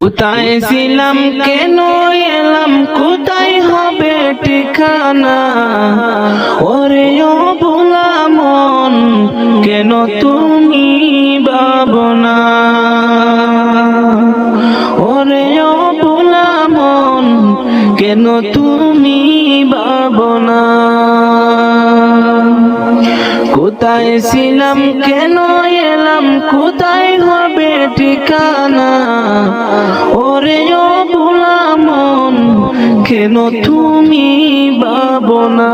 কোথায় ছিলাম কেন এলাম কোথায় হবে ঠিকানা ওরে ও ভোলা মন কেন তুমি ভাবনা ওরে ও ভোলা মন কেন তুমি ভাবনা কোথায় ছিলাম কেন এলাম কোথায় হবে ঠিকানা ওরে ও ভোলা মন কেন তুমি ভাবনা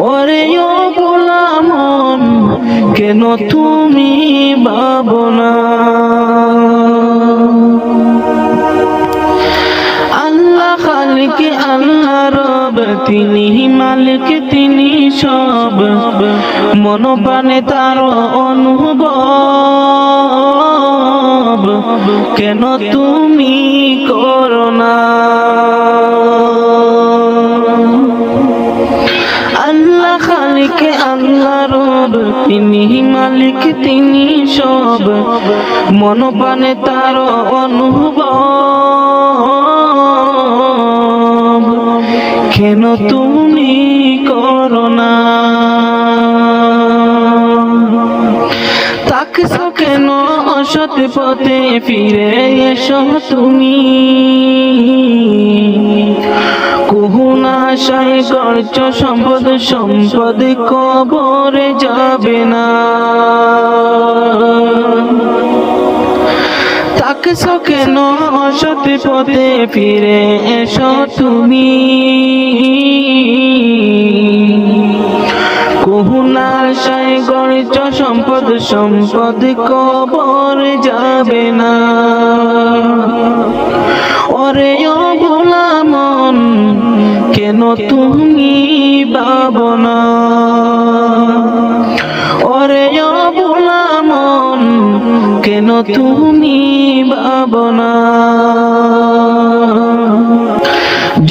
ওরে ও ভোলা মন কেন তুমি ভাবনা আল্লাহ খালিক আল্লাহ রব তিনি মালিক তিনি সব মন প্রাণে তার অনুভব কেন তুমি করো না আল্লাহ খালিক আল্লাহ রব তিনি মালিক তিনি সব মন প্রাণে তার অনুভব কেন তুমি করো না তাকছো কেন অসৎ পথে ফিরে এসো তুমি কুহুনা আশায় করছ সম্পদ সম্পদ কবরে যাবে না তাকছো কেন অসৎ পথে ফিরে এসো তুমি কুহুনা আশায় গড়ছ সম্পদ সম্পদ কবর যাবে না ওরে ও ভোলা মন কেন তুমি ভাবনা ওরে ও ভোলা মন কেন তুমি ভাবনা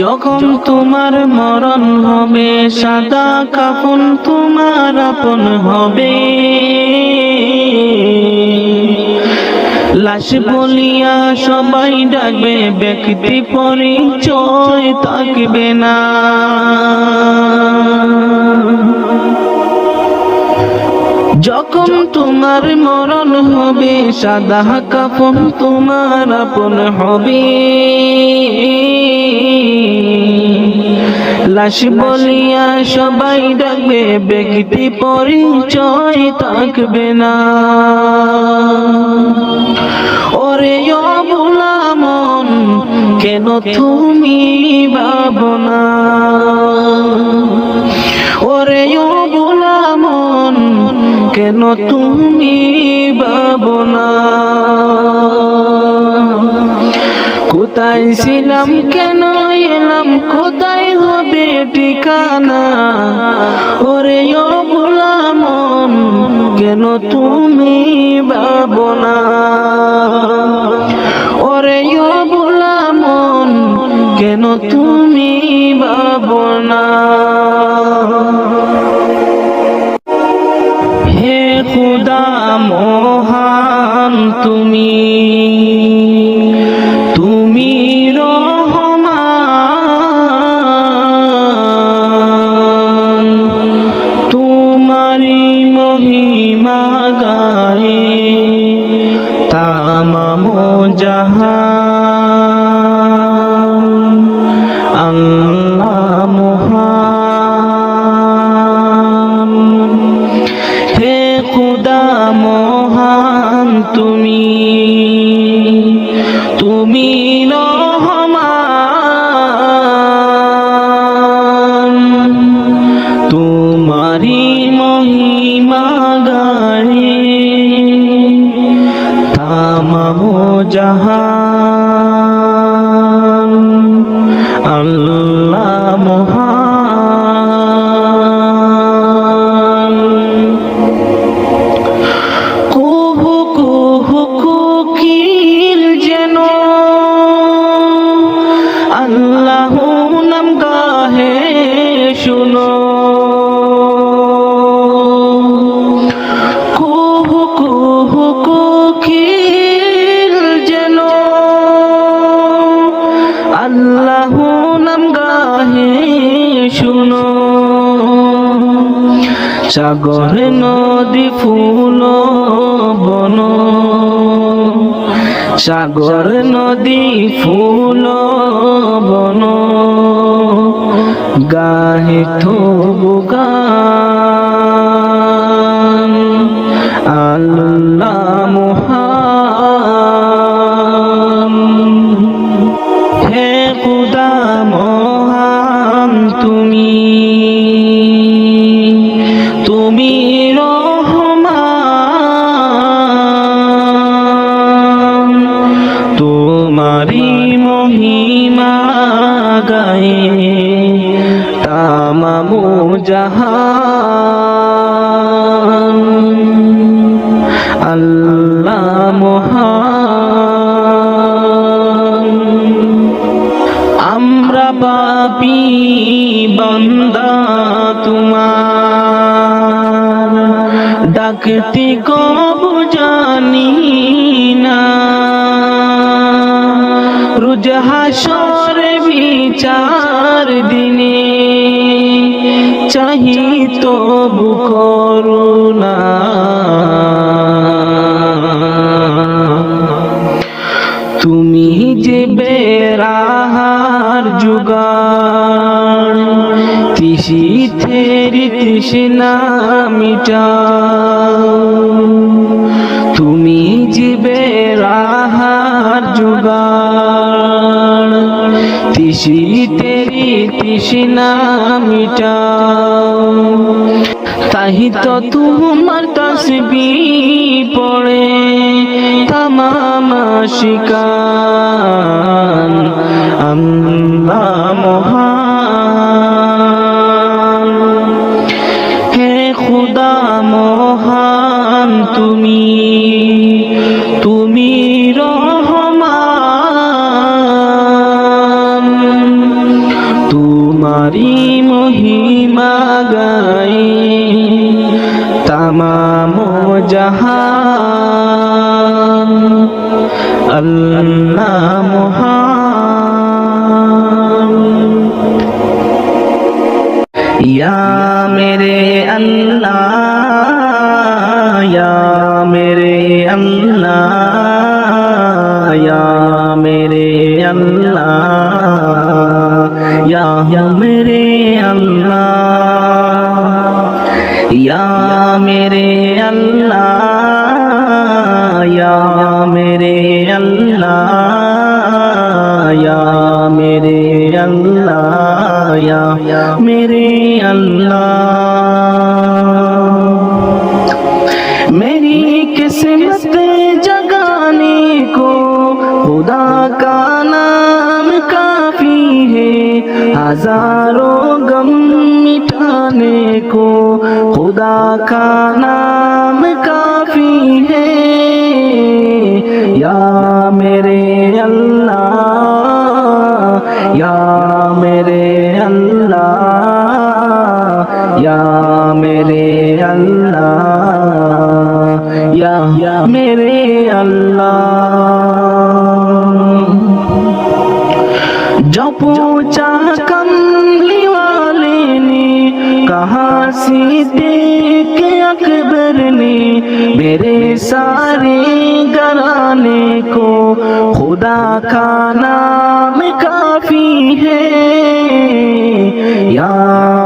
যখন তোমার মরণ হবে সাদা কাফন তোমার আপন হবে লাশ বলিয়া সবাই ডাকবে ব্যক্তি পরিচয় থাকবে না যখন তোমার মরণ হবে সাদা কাফন তোমার আপন হবে লাশ বলিয়া সবাই ডাকবে ব্যক্তি পরিচয় থাকবে না ওরে ও ভোলা মন কেন তুমি ভাবনা ওরে ও ভোলা মন কেন তুমি ভাবনা কোথায় ছিলাম কেন এলাম কোথায় হবে ঠিকানা ওরে ও ভোলা মন কেন তুমি ভাবনা ওরে ও ভোলা মন কেন তুমি ভাবনা হে খুদা মহান তুমি আল্লাহ মহান হে খুদা মহান তুমি রহমান তোমারি মহিমা গায়ে তামাম জাহান আল্লাহ মহান কুহু কুহু কোকিল যেন আল্লাহ নাম গাহে শুনো কুহু কুহু কোকিল যেন সাগর নদী ফুল বন, সাগর নদী ফুল বন, গাহে তবু গান। আল্লাহ মহান, হে খুদা মহান তুমি, তুমি রহমান। তোমারি মহিমা গায়ে তামামু জাহান। আল্লাহ মহান, আমরা পাপী বান্দা তোমার, ডাকতে কবু জানি না। রোজ হাসরে বিচার দিনে চাহি তবু করুণা। তুমি যে বেরাহার জুগান, তিসি থেরি তৃষ্ণা মিটাও। তুমি যে বেরাহার জুগান, তিসি থেরি তৃষ্ণা মিটাও। তাহি তো তোমার তসবিহ পড়ে তামাম আশিকান। আল্লাহ মহান, হে খুদা মহান তুমি, তুমি রহমান। তোমারি মহিমা গায়ে তামাম জাহান। আল্লাহ মহান, ইয়া মেরে আল্লাহ, ইয়া মেরে আল্লাহ, ইয়া মেরে আল্লাহ, ইয়া মেরে আল্লাহ, ইয়া মেরে আল্লাহ, ইয়া মেরে আল্লাহ, ইয়া মেরে আল্লাহ, ইয়া মেরে আল্লাহ। मेरी किस्मत जगाने को खुदा का नाम काफी है, हजारों गम मिटाने को खुदा का नाम काफी है। या मेरे अल्लाह, या मेरे अल्लाह, या मेरे अल्लाह, या मेरे अल्लाह। जो पूछा कमली वाले ने, कहा सिद्दीक़ अकबर ने, मेरे सारे घराने को खुदा का नाम काफी है। या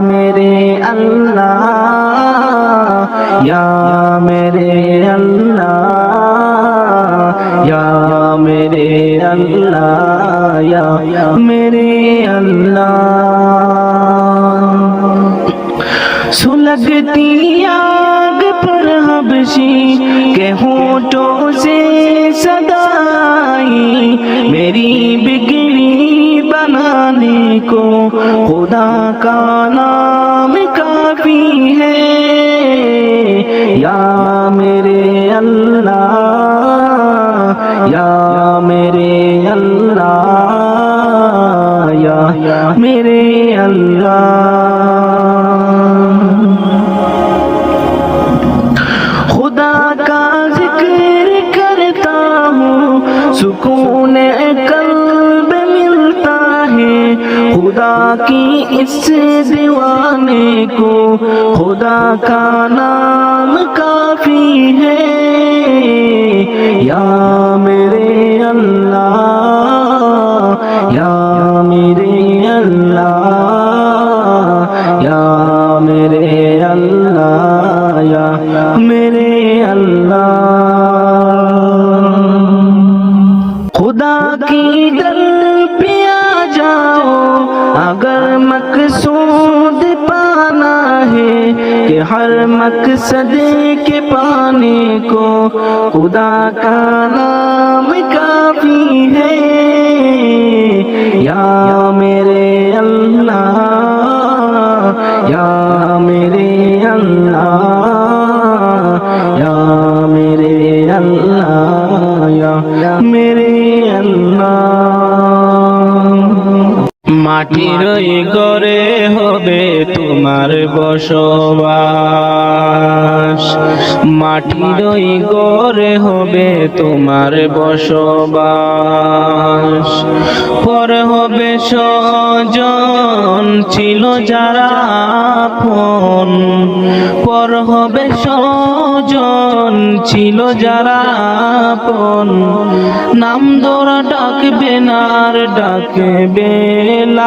मेरे अल्लाह, या मेरे अल्लाह, या मेरे अल्लाह, या मेरे अल्लाह। सुलगती आग पर हबशी के होठों से सदाई, मेरी बिगड़ी बनाने को खुदा का नाम काफी है। या मेरे अल्लाह, या मेरे अल्लाह, या मेरे अल्लाह। खुदा का जिक्र करता हूँ, सुकून कल्ब मिलता है। खुदा की इस दीवाने को खुदा का नाम काफी है। या मेरे अल्लाह, या मेरे अल्लाह, या मेरे अल्लाह, या मेरे अल्लाह। खुदा की दर पे आ जाओ अगर मकसूद पाना है कि हर मकसद के पाने को खुदा का नाम काफी है। या मेरे अल्लाह, या मेरे अल्लाह, या मेरे अल्लाह, या मेरे अल्लाह। মাটির ঘরে হবে তোমার বসবাস, মাটির ঘরে হবে তোমার বসবাস। পর হবে স্বজন ছিল যারা আপন, পর হবে স্বজন ছিল যারা আপন। নাম ধরা ডাকবে না আর ডাকবে লাশ।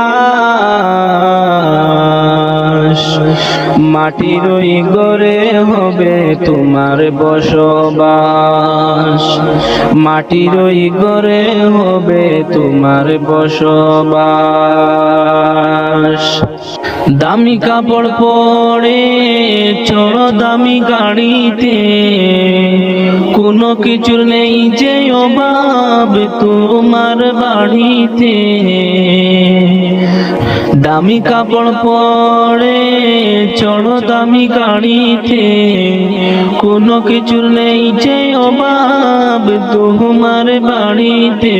মাটির ওই ঘরে হবে তোমার বসবাস, মাটির ওই ঘরে হবে তোমার বসবাস। দামি কাপড় পরে চড়ো দামি গাড়িতে, কোনো কিছুর নেই যে অভাব তোমার বাড়িতে। দামি কাপড় পরে চড়ো দামি গাড়িতে, কোনো কিছুর নেই যে অভাব তোমার বাড়িতে।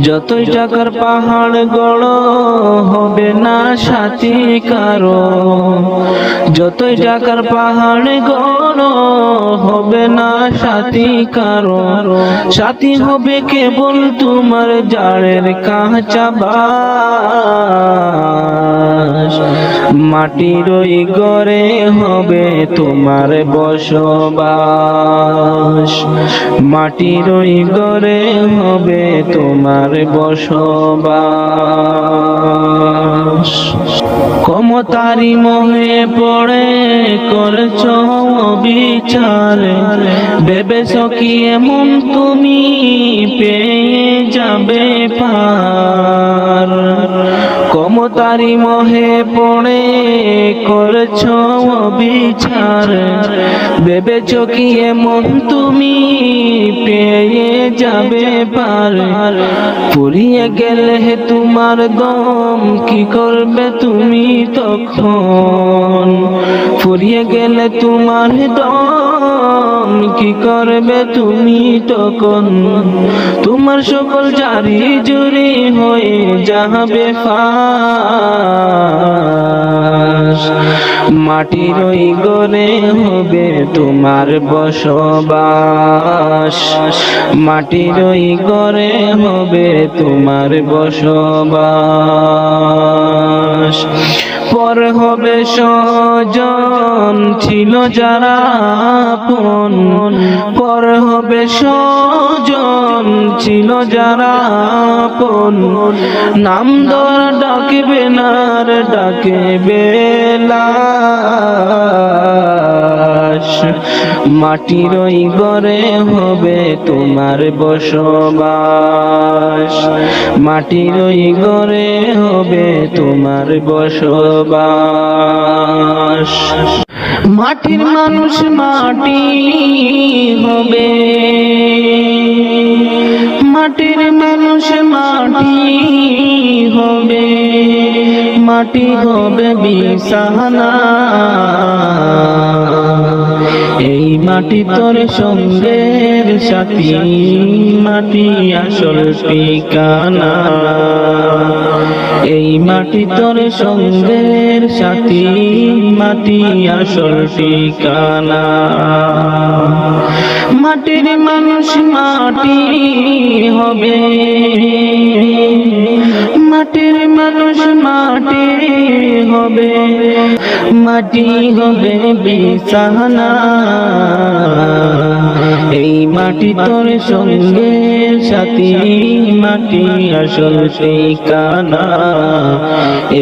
যতই টাকার পাহাড় গড়ো হবে না সাথী কারো, যতই টাকার পাহাড় গড়ো হবে না সাথী কারো। সাথী হবে কেবল তোমার জাড়ের কাঁচা বাস। মাটির ওই ঘরে হবে তোমার বসবাস, মাটির ওই ঘরে হবে তোমার বসবাস। ক্ষমতারি মোহে পড়ে করছ বিচার, ভেবেছ কি এমন তুমি পেয়ে যাবে পার। ক্ষমতারি মোহে পড়ে করছ বিচার, ভেবেছ কি এমন তুমি পেয়ে যাবে পার। পুড়িয়ে গেলে তোমার দম কি করবে তুমি তখন, ফুরিয়ে গেলে তোমার দম কি করবে তুমি তখন। তোমার সকল জারি জুরি হয়ে যাবে ফাঁস। মাটির ওই ঘরে হবে তোমার বসবাস, মাটির ওই ঘরে হবে তোমার বসবাস। পর হবে স্বজন ছিল যারা আপন, পর হবে স্বজন ছিল যারা আপন। নাম ধরা ডাকবে না আর ডাকবে লাশ। মাটির ওই ঘরে হবে তোমার বসবাস, মাটির ওই ঘরে হবে তোমার বসবাস। মাটির মানুষ মাটি হবে, মাটির মানুষ মাটি হবে, মাটি হবে বিছানা। এই মাটি তোর সঙ্গের সাথী, মাটি আসল ঠিকানা। এই মাটি তোর সঙ্গের সাথী, মাটি আসল ঠিকানা। মাটির মানুষ মাটি হবে, মাটির মানুষ মাটি হবে, মাটি হবে বিছানা। এই মাটি তোর সঙ্গে সাথী, মাটি আসল ঠিকানা।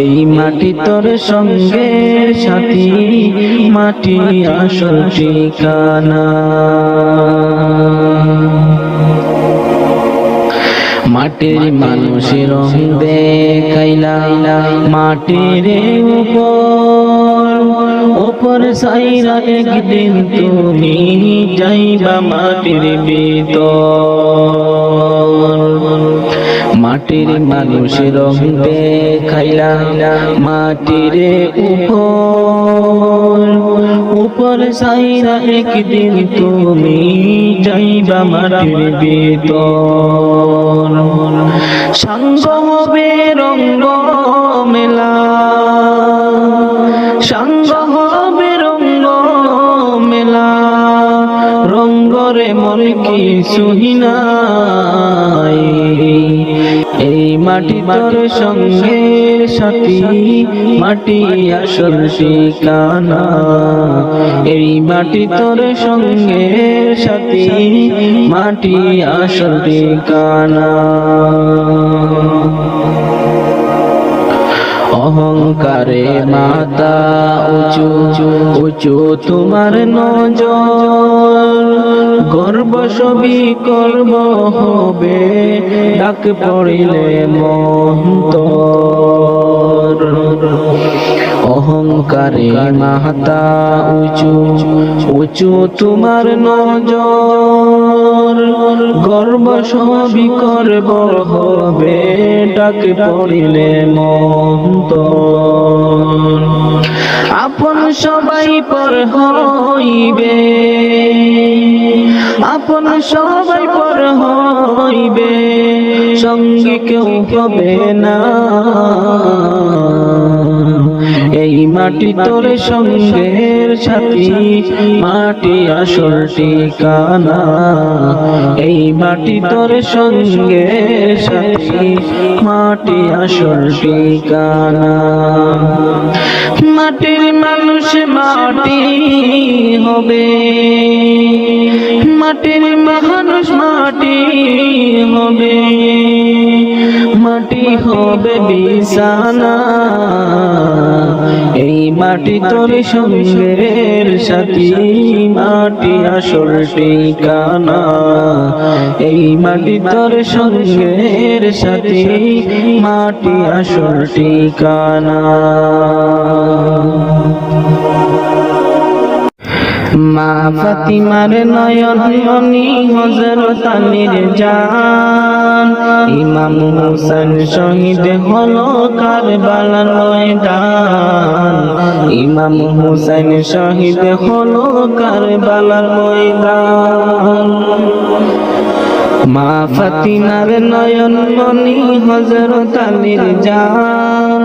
এই মাটি তোর সঙ্গে সাথী, মাটি আসল ঠিকানা। মাটির মানুষের রং দেখাইলা মাটির উপর সাইরা, একদিন তুমি যাইবা মাটির ভিতর। মাটির মানুষের রং দেখাইলা মাটির উপর সাইরা, একদিন তুমি যাইবা মাটির ভিতর। সঙ্গ হবে রঙ্গ মেলা, সঙ্গ হবে রঙ্গ মেলা। রঙ্গরে মন কি সুহিনাই, এই মাটি তোর সঙ্গে সাথী, মাটি আসল ঠিকানা। এই মাটি তোর সঙ্গে সাথী, মাটি আসল ঠিকানা। অহংকারে মাথা উঁচু উঁচু তোমার নজর, গর্ব সবই করব হবে, ডাক পড়িলে মন্তর। অহংকারে মাথা উঁচু উঁচু তোমার নজর, গর্ব সবই করব হবে, ডাক পড়িলে মন্তর। আপন সবাই পর হইবে, আপন সবাই পর হইবে, সঙ্গী কেউ হবে না। এই মাটি তোর সঙ্গের সাথী, মাটি আসল ঠিকানা। এই মাটি তোর সঙ্গের সাথী, মাটি আসল ঠিকানা। মাটির মানুষ মাটি হবে, মাটির মানুষ মাটি হবে, মাটি হবে বিছানা। এই মাটি তোর সঙ্গের সাথী, মাটি আসল ঠিকানা। এই মাটি তোর সঙ্গের সাথী, মাটি আসল ঠিকানা। মা ফাতিমার নয়ন মনি হযরত আলীর জান, ইমাম হোসেন শহীদ হলো কারবালার ময়দান। ইমাম হোসেন শহীদ হলো কারবালার ময়দান। মা ফাতিমার নয়ন মনি হযরত আলীর জান,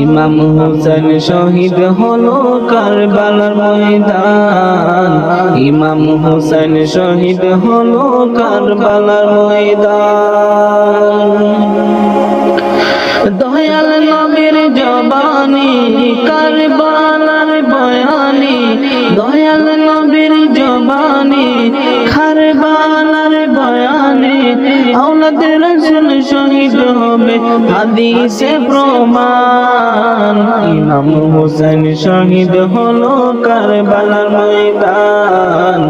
ইমাম হোসেন শহীদ হলো কারবালার ময়দান। ইমাম হোসেন শহীদ হলো কারবালার ময়দান। দয়াল নবীর জবানি কারবালার বয়ানি, দয়াল নবীর জবানি কারবালার বয়ানি। আওলাদ রাসূল শহীদ হবে হাদিসে প্রমাণ। ইমাম হোসেন শহীদ হলো কারবালার ময়দান।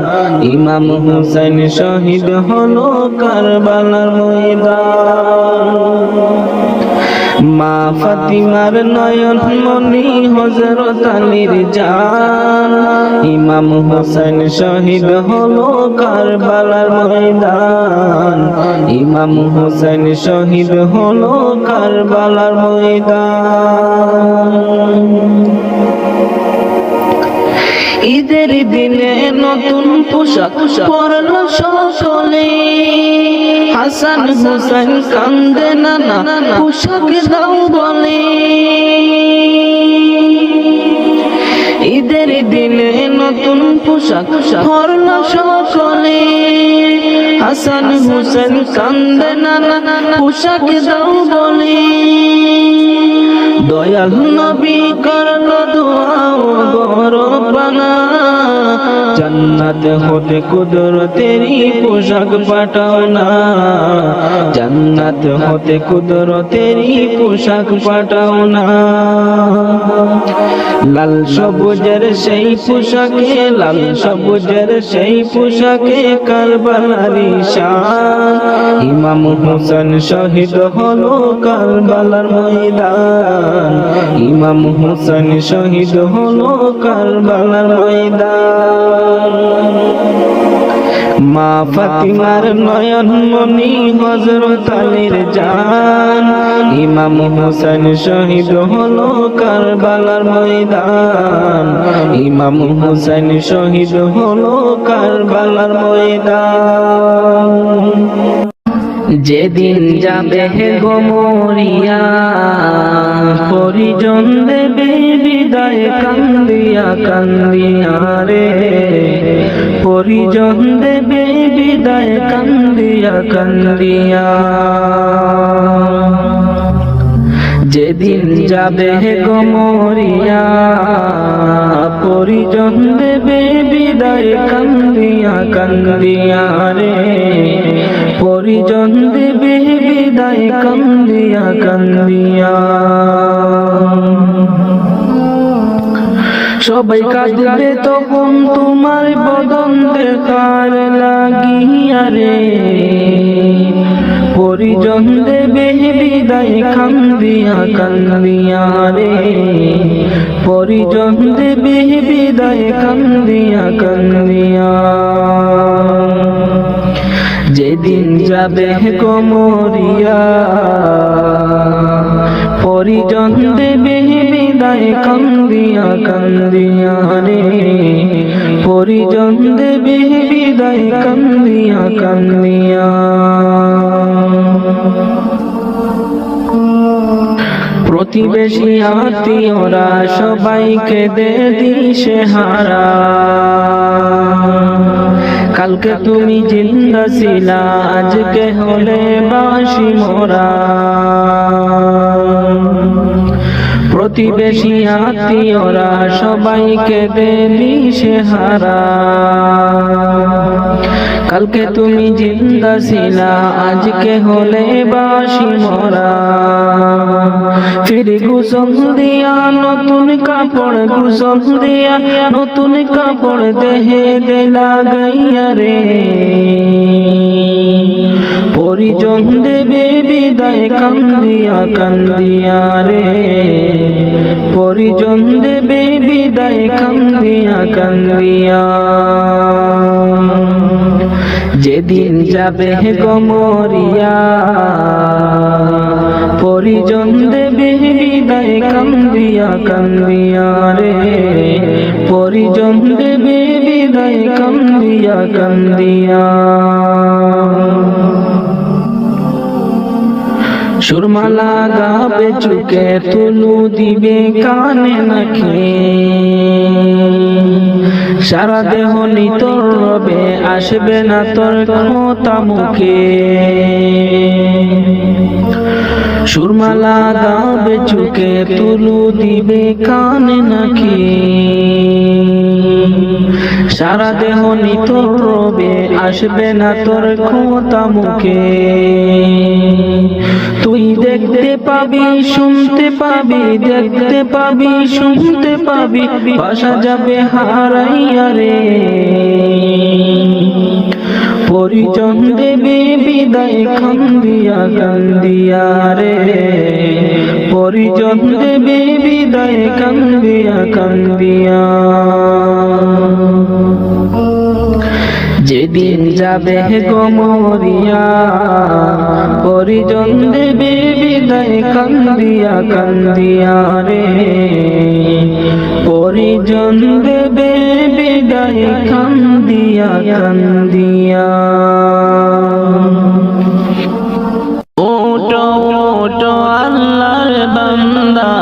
ইমাম হোসেন শহীদ হলো কারবালার ময়দান। মা ফাতিমার নয়ন মনি হযরত আলীর জান, ইমাম হোসেন শহীদ হলো কারবালার ময়দান। ইমাম হোসেন শহীদ হলো কারবালার ময়দান। ঈদের দিনে নতুন পোশাক পরল সকলে, হাসান হোসেন কান্দে নানা পোশাক দাও বলে। ঈদের দিনে নতুন পোশাক পরল সকলে, হাসান হুসেন কান্দে নানা পোশাক দাও বলি দয়াল নবী করলো দোয়া গরবানা জান্নাত হতে কুদরতেরই পোশাক পাঠাও না জান্নাত হতে কুদরতেরই পোশাক পাঠাও না লাল সবুজের সেই পোশাকে লাল সবুজের সেই পোশাকে কারবালারি শান ইমাম হোসেন শহীদ হলো কারবালার ময়দান ইমাম হোসেন শহীদ হলো কারবালার ময়দান মা ফাতিমার নয়ন মনি হযরত আলীর জান ইমাম হোসেন শহীদ হলো কারবালার ময়দান ইমাম হোসেন শহীদ হলো কারবালার ময়দান যেদিন যাবে গো মরিয়া পরিজন দেবে বিদায় কান্দিয়া কান্দিয়া রে পরিজন দেবে বিদায় কান্দিয়া কান্দিয়া যেদিন যাবে গো মরিয়া পরিজন দেবে বিদায় কান্দিয়া কান্দিয়া রে পরিজন দেবে বিদায় কান্দিয়া কান্দিয়া সবাই কাঁদবে তখন তোমার বদন দেখার লাগিয়া রে পরিজন দেবে বিদায় কান্দিয়া কান্দিয়া রে পরিজন দেবে বিদায় কান্দিয়া কান্দিয়া যেদিন যাবে গো মরিয়া পরিজন দেবে বিদায় কান্দিয়া কান্দিয়া রে পরিজন দেবে বিদায় কান্দিয়া কান্দিয়া প্রতিবেশী আত্মীয়রা সবাইকে দে দিশে হারা কালকে তুমি জিন্দা ছিলা আজকে হলে বাসি মোরা প্রতিবেশী আত্মীয়রা সবাইকে দে দিশে হারা কালকে তুমি জিন্দা ছিলা আজকে হলে বাসি মোরা ফির গোসল দিয়া নতুন কাপড় গোসল দিয়া নতুন কাপড় দেহে দেলা গাইয়া রে পরিজন দেবে বিদায় কান্দিয়া কান্দিয়া রে পরিজন দেবে বিদায় কান্দিয়া কান্দিয়া যেদিন যাবে গো মরিয়া পরিজন দেবে বিদায় কান্দিয়া কান্দিয়া রে পরিজন দেবে বিদায় কান্দিয়া কান্দিয়া সুরমালা গাবে চুকে তুলু দিবে কানে নাকি সারা দেহ নিতর রবে আসবে না তোর কথা মুখে সুরমালা গাবে চুকে তুলু দিবে কানে নাকি সারা দেহ নিতর রবে আসবে না তোর কথা মুখে তুই দেখতে পাবি শুনতে পাবি দেখতে পাবি শুনতে পাবি ভাষা যাবে হারাইয়া রে পরিজন দেবে বিদায় কান্দিয়া কান্দিয়া রে পরিজন দেবে বিদায় কান্দিয়া কান্দিয়া যেদিন যাবে গো মরিয়া পরিজন দেবে বিদায় কান্দিয়া কান্দিয়া রে পরিজন দেবে বিদায় কান্দিয়া কান্দিয়া ওটো ওটো আল্লাহর বান্দা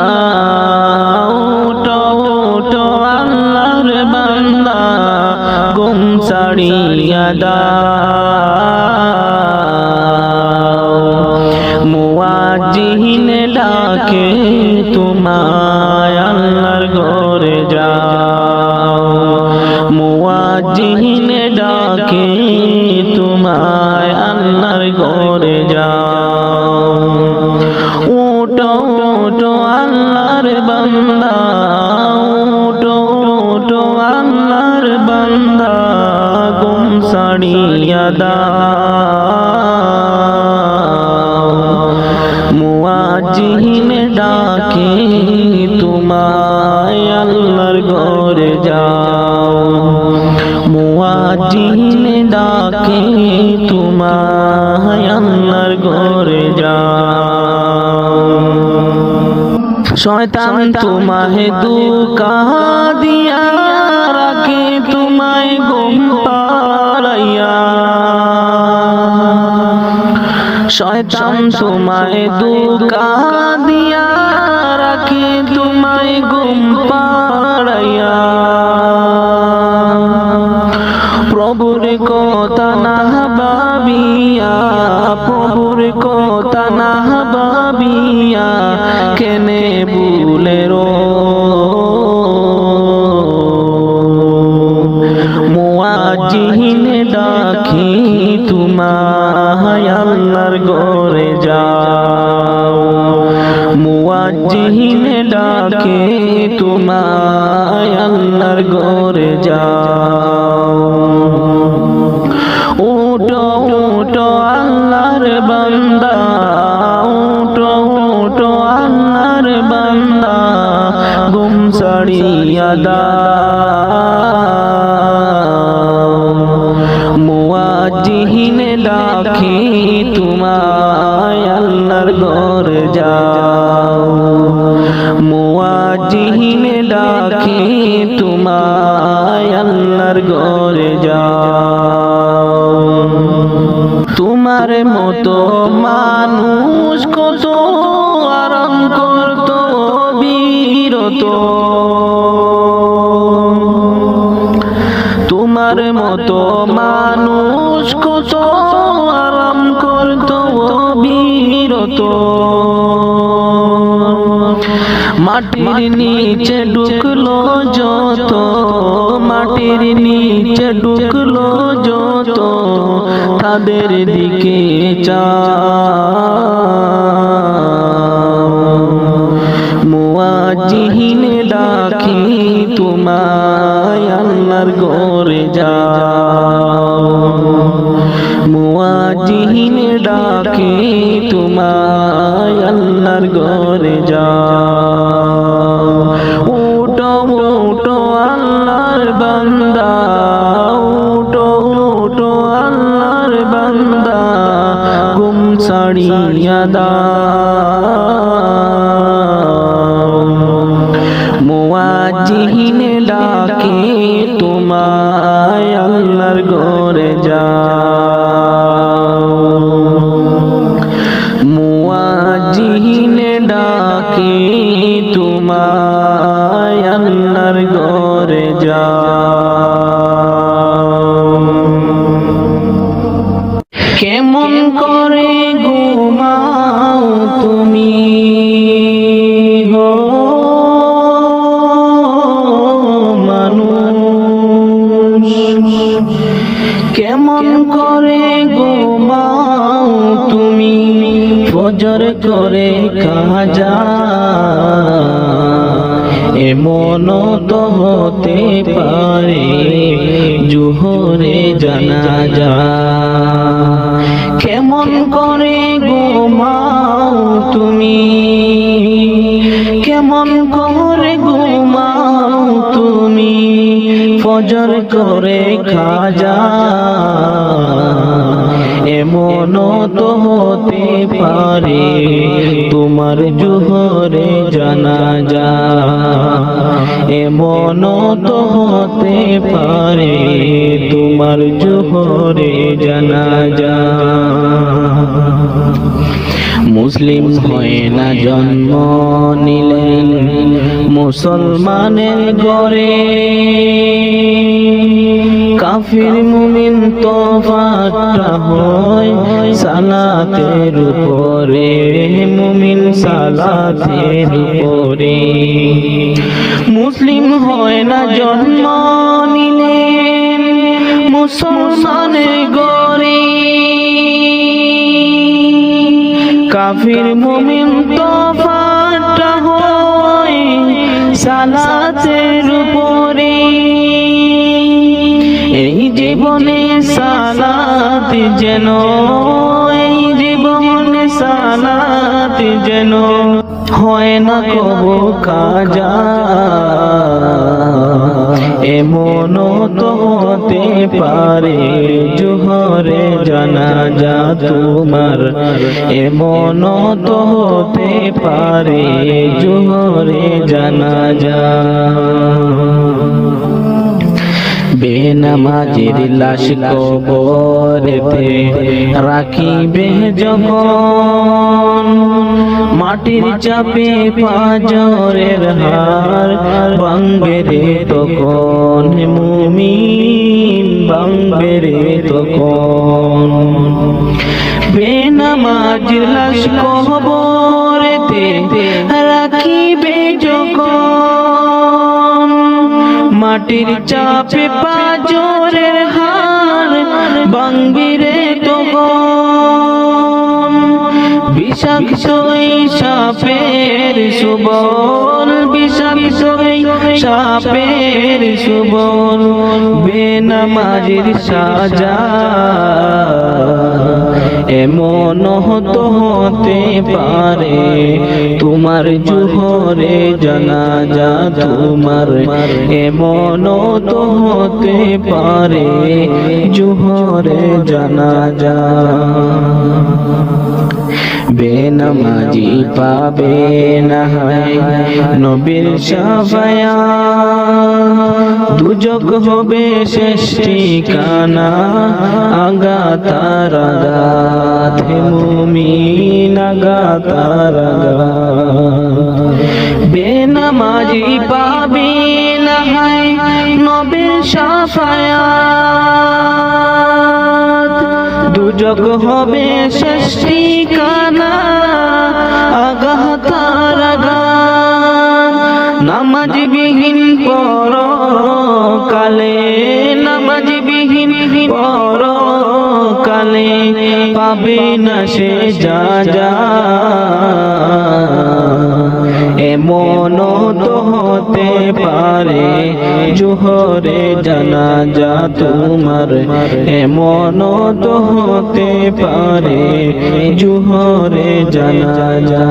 ওটো ওটো আল্লাহর বান্দা গুম ছাড়িয়া দা ডাকে তোমায় আল্লাহর ঘরে যাও মুয়াজ্জিন ডাকে তোমায় আল্লাহর ঘরে যাও ওঠো ওঠো আল্লাহর বান্দা ওঠো ওঠো আল্লাহর বান্দা ঘুম ছাড়িয়া দাও মুয়াজ্জিন ডাকে তোমায় আল্লাহর ঘরে যাও মুয়াজ্জিন ডাকে তোমায় আল্লাহর ঘরে যাও শয়তান তোমায় ধোঁকা দিয়া রাখে তোমায় ঘুম পাড়াইয়া শয়তান তোমায় ধোঁকা দিয়া রাখে তোমায় ঘুম পাড়াইয়া প্রভুর কথা না ভাবিয়া প্রভুর কথা না ভাবিয়া কেনে ভুলে মুয়াজ্জিন ডাকি তোমায় আল্লাহর ঘরে যাও মুয়াজ্জিন ডাকে তোমায় আল্লাহর ঘরে যাও ওঠো ওঠো আল্লাহর বান্দা ওঠো ওঠো আল্লাহর বান্দা ঘুম ছাড়িয়া দাও মুয়াজ্জিন ডাকে তোমায় আল্লাহর ঘরে যাও মুয়াজ্জিন ডাকে তোমায় আল্লাহর ঘরে যাও তোমার মতো মানুষ কত আরাম করতো বিরত তোমার মতো মানুষ কত আরাম করতো বিরত মাটির নিচে ঢুকলো যত মাটির নিচে ঢুকলো যত তাদের দিকে চাও মুয়াজ্জিন ডাকি তোমায় আল্লাহর ঘরে যাও মুয়াজ্জিন ডাকি তোমায় আল্লাহর ঘরে যাও ওঠো ওঠো আল্লাহর বান্দা ওঠো ওঠো আল্লাহর বান্দা ঘুম ছাড়িয়া দাও মুয়াজ্জিন ডাকে তোমায় আল্লাহর ঘরে যাও মুয়াজ্জিন ডাকে তোমায় আল্লাহর ঘরে যাও কেমন করে ঘুমাও তুমি কেমন করে ঘুমাও তুমি ফজর করে কাজা এমন তো হতে পারে জোহরে জানাজা কেমন করে ঘুমাও তুমি কেমন করে ঘুমাও তুমি ফজর করে খাজা এমন তো হতে পারে তোমার জোহরে জানাজা এমন তো হতে পারে তোমার জোহরে জানাজা মুসলিম হয় না জন্ম নিলেন মুসলমানের ঘরে কাফির মুমিন তফাতটা হয় সালাতের উপরে, মুমিন সালাতের উপরে। মুসলিম হয় না জন্ম নিলে মুসলমানের গরে, কাফির মুমিন তফাতটা হয় সালাতের উপরে। এই জীবনে সালাত যেন, এই জীবনে সালাত যেন হয় না কবু কাজা, এমন তো হতে পারে জোহরে জানাজা তোমার, এমন তো হতে পারে জোহরে জানাজা। বেনামাজির লাশ কবরেতে রাখিবে যখন, মাটির চাপে পাঁজরের হাড় ভাঙবে রে তখন, মুমিন ভাঙবে রে তখন। বেনামাজির লাশ কবরেতে রাখিবে যখন, মাটির চাপে পাঁজরের হাড় ভাঙবে রে তখন। বিষাক্ত সাপের সুবল, বিষাক্ত সাপের সুবল, বেনামাজির সাজা এমন হতে পারে তোমার জোহরে জানাজা তোমার, এমন তো হতে পারে জোহরে জানাজা। বেনামাজি পাবে না নবীর শাফায়াত, দুজক হবে শেষ ঠিকানা আগাতার আগাত, হে মুমিন আগাতার আগাত। বেনামাজি পাবে না নবীর শাফায়াত, দুজক হবে শেষ ঠিকানা আগাতার আগাত। নামাজ বিহীন পরকালে, নামাজ বিহীন পরকালে পাবে না সে যা, এমন তো হতে পারে জোহরে জানাজা তোমার, এমন তো হতে পারে জোহরে জানাজা।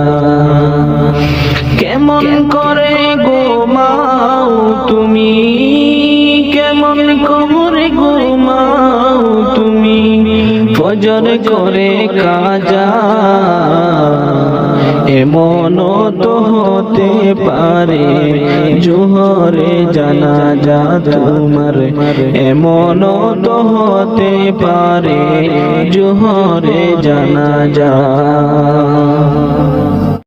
কেমন করে ঘুমাও তুমি, কেমন করে ঘুমাও তুমি, ফজর করে কাজা এমন তো হতে পারে জোহরে জানাজা তোমার, এমন তো হতে পারে জোহরে জানাজা।